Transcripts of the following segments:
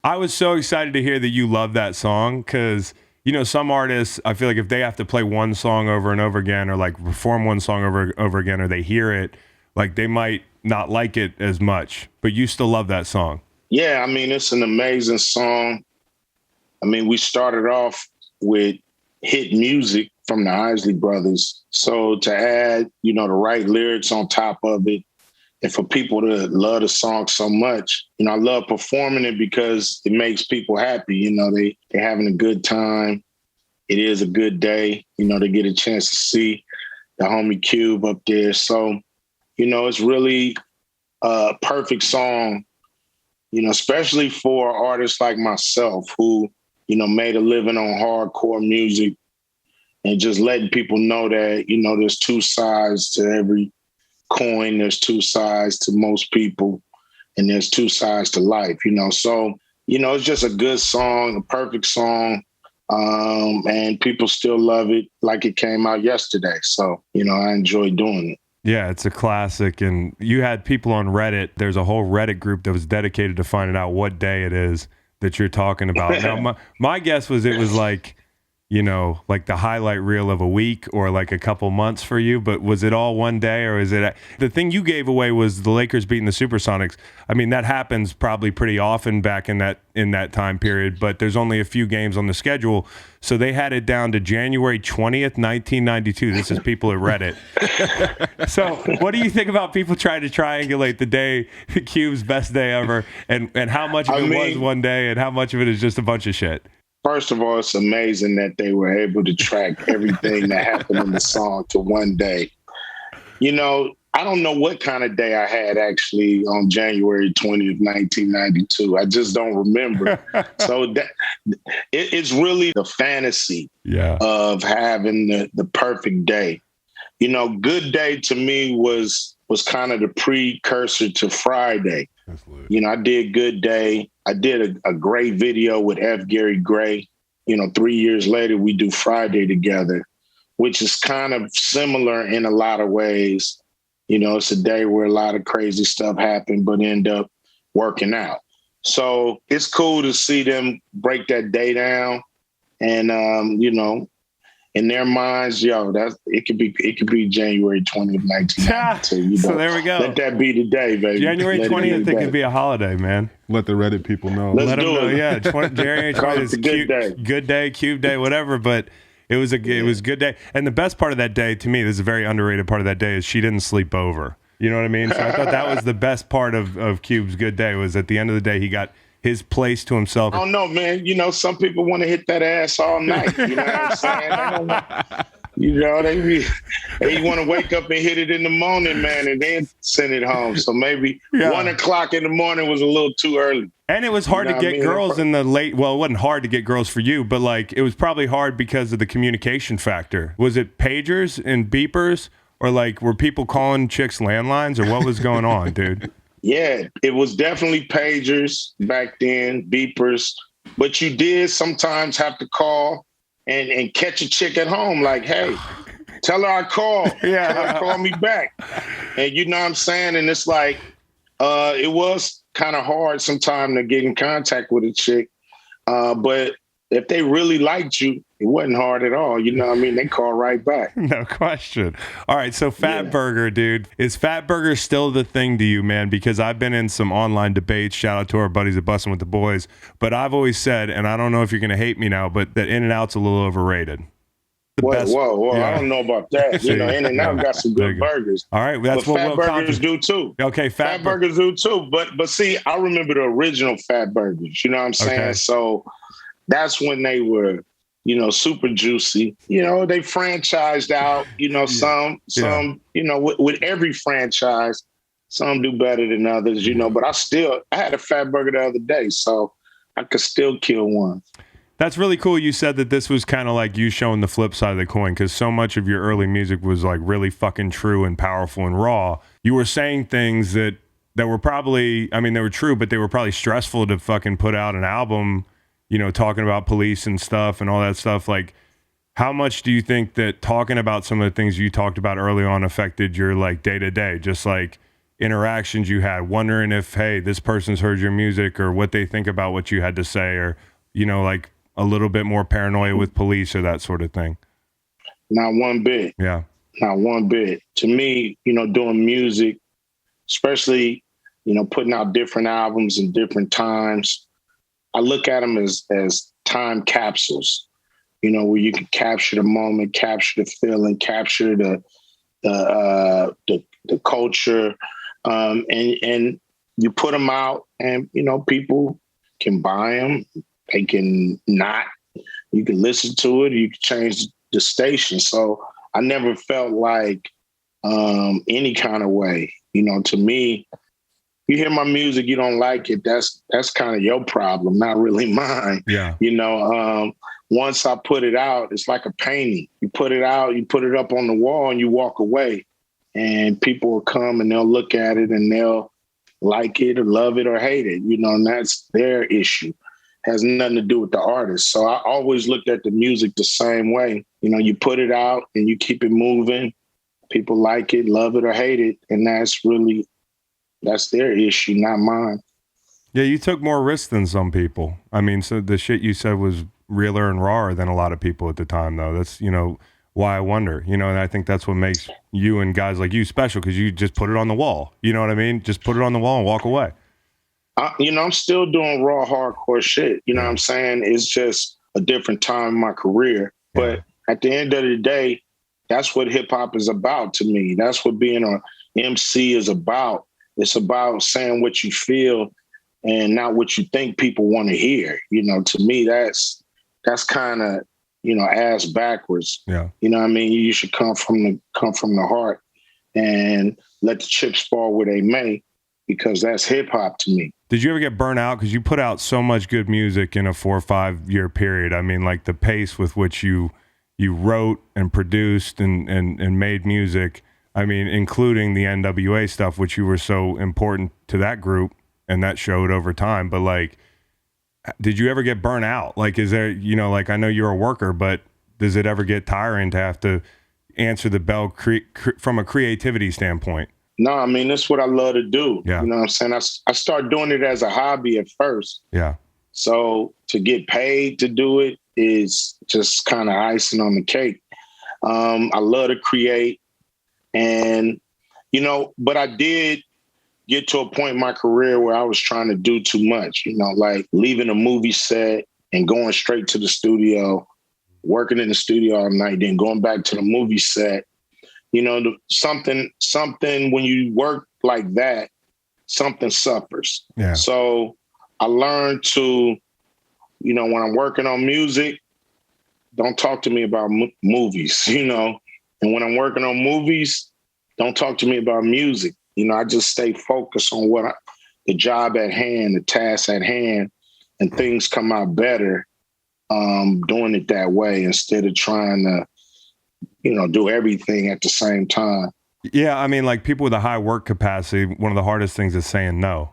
I was so excited to hear that you love that song because, you know, some artists, I feel like if they have to play one song over and over again or like perform one song over again or they hear it, like they might not like it as much, but you still love that song. Yeah, I mean, it's an amazing song. I mean, we started off with hit music from the Isley Brothers. So to add, you know, the right lyrics on top of it, and for people to love the song so much, you know, I love performing it because it makes people happy. You know, they're having a good time. It is a good day. You know, they get a chance to see the homie Cube up there. So, you know, it's really a perfect song, you know, especially for artists like myself who, you know, made a living on hardcore music and just letting people know that, you know, there's two sides to every coin. There's two sides to most people and there's two sides to life, you know? So, you know, it's just a good song, a perfect song. And people still love it like it came out yesterday. So, you know, I enjoy doing it. Yeah, it's a classic. And you had people on Reddit. There's a whole Reddit group that was dedicated to finding out what day it is that you're talking about. Now, my guess was it was like, you know, like the highlight reel of a week or like a couple months for you, but was it all one day or is it the thing you gave away was the Lakers beating the Supersonics? I mean, that happens probably pretty often back in that time period, but there's only a few games on the schedule. So they had it down to January 20th, 1992. This is people at Reddit. So what do you think about people trying to triangulate the day, Cube's best day ever, and how much of it was one day and how much of it is just a bunch of shit? First of all, it's amazing that they were able to track everything that happened in the song to one day. You know, I don't know what kind of day I had actually on January 20th, 1992. I just don't remember. So it's really the fantasy of having the perfect day. You know, good day to me was kind of the precursor to Friday. You know, I did Good Day. I did a great video with F. Gary Gray. You know, 3 years later, we do Friday together, which is kind of similar in a lot of ways. You know, it's a day where a lot of crazy stuff happened, but end up working out. So it's cool to see them break that day down. And, you know, in their minds, it could be January 20th, 1992. You know? So there we go. Let that be the day, baby. January 20th, it could be a holiday, man. Let the Reddit people know. Let them know. Yeah, January 20th is good day, Cube Day, whatever. But it was a good day. And the best part of that day, to me, this is a very underrated part of that day, is she didn't sleep over. You know what I mean? So I thought that was the best part of Cube's good day, was at the end of the day, he got his place to himself. I don't know, man. You know, some people want to hit that ass all night. You know what I'm saying? They want to wake up and hit it in the morning, man, and then send it home. So maybe 1 o'clock in the morning was a little too early. And it was hard to get girls in the late. Well, it wasn't hard to get girls for you, but like it was probably hard because of the communication factor. Was it pagers and beepers, or like were people calling chicks landlines, or what was going on, dude? Yeah, it was definitely pagers back then, beepers. But you did sometimes have to call and catch a chick at home, like, hey, tell her I called. Yeah. Tell her call me back. And you know what I'm saying? And it's like, it was kind of hard sometimes to get in contact with a chick. But if they really liked you, it wasn't hard at all. You know what I mean? They call right back. No question. All right, so Fatburger, dude. Is Fatburger still the thing to you, man? Because I've been in some online debates. Shout out to our buddies at Bussin' with the Boys. But I've always said, and I don't know if you're going to hate me now, but that In-N-Out's a little overrated. Whoa. Yeah. I don't know about that. You know, In-N-Out got some good burgers. All right, that's but what Fatburgers do too. Okay, Fatburgers do too. But see, I remember the original Fatburgers. You know what I'm saying? Okay. So that's when they were, you know, super juicy. You know, they franchised out. You know, some. You know, with every franchise, some do better than others. You know, but I had a Fatburger the other day, so I could still kill one. That's really cool. You said that this was kind of like you showing the flip side of the coin, because so much of your early music was like really fucking true and powerful and raw. You were saying things that were probably, I mean, they were true, but they were probably stressful to fucking put out an album, you know, talking about police and stuff and all that stuff. Like, how much do you think that talking about some of the things you talked about early on affected your like day to day? Just like, interactions you had, wondering if, hey, this person's heard your music or what they think about what you had to say, or, you know, like a little bit more paranoia with police or that sort of thing? Not one bit. Yeah. Not one bit. To me, you know, doing music, especially, you know, putting out different albums in different times, I look at them as time capsules, you know, where you can capture the moment, capture the feeling, capture the culture, and you put them out, and you know, people can buy them, they can not. You can listen to it, you can change the station. So I never felt like any kind of way. You know, to me, you hear my music, you don't like it, that's kind of your problem, not really mine. Yeah. You know, once I put it out, it's like a painting. You put it out, you put it up on the wall, and you walk away. And people will come and they'll look at it and they'll like it or love it or hate it, you know, and that's their issue. Has nothing to do with the artist. So I always looked at the music the same way. You know, you put it out and you keep it moving. People like it, love it or hate it. And that's their issue, not mine. Yeah, you took more risks than some people. I mean, so the shit you said was realer and rawer than a lot of people at the time, though. That's, you know, why I wonder, you know, and I think that's what makes you and guys like you special, because you just put it on the wall. You know what I mean? Just put it on the wall and walk away. You know, I'm still doing raw, hardcore shit. You know what I'm saying? It's just a different time in my career. But at the end of the day, that's what hip hop is about to me. That's what being an MC is about. It's about saying what you feel and not what you think people want to hear. You know, to me, that's kind of, you know, ass backwards. Yeah. You know what I mean? You should come from the heart and let the chips fall where they may, because that's hip hop to me. Did you ever get burnt out? Because you put out so much good music in a 4 or 5 year period. I mean, like the pace with which you wrote and produced and made music. I mean, including the NWA stuff, which you were so important to that group, and that showed over time. But like, did you ever get burnt out? Like, is there, you know, like I know you're a worker, but does it ever get tiring to have to answer the bell from a creativity standpoint? No, I mean, that's what I love to do. Yeah. You know what I'm saying? I started doing it as a hobby at first. Yeah. So to get paid to do it is just kind of icing on the cake. I love to create, and, you know, but I did get to a point in my career where I was trying to do too much, you know, like leaving a movie set and going straight to the studio, working in the studio all night, then going back to the movie set. You know, something when you work like that, something suffers. Yeah. So I learned to, you know, when I'm working on music, don't talk to me about movies, you know, and when I'm working on movies, don't talk to me about music. You know, I just stay focused on the job at hand, the task at hand, and things come out better doing it that way instead of trying to, you know, do everything at the same time. Yeah, I mean, like people with a high work capacity, one of the hardest things is saying no.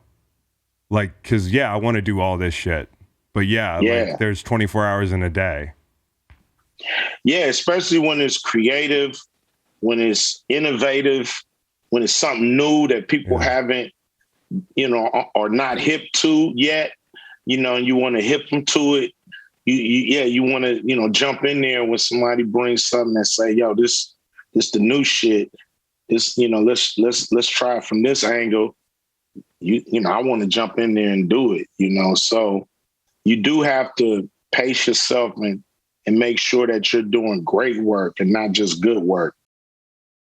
Like, because, yeah, I want to do all this shit. But like, there's 24 hours in a day. Yeah, especially when it's creative, when it's innovative, when it's something new that people haven't, you know, are not hip to yet, you know, and you want to hip them to it. You want to, you know, jump in there when somebody brings something and say, yo, this the new shit. This, you know, let's try it from this angle. You know, I want to jump in there and do it, you know. So you do have to pace yourself and make sure that you're doing great work and not just good work.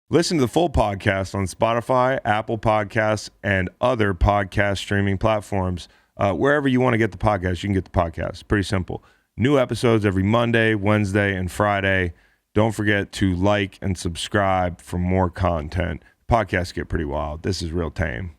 Listen to the full podcast on Spotify, Apple Podcasts, and other podcast streaming platforms. Wherever you want to get the podcast, you can get the podcast. Pretty simple. New episodes every Monday, Wednesday, and Friday. Don't forget to like and subscribe for more content. Podcasts get pretty wild. This is real tame.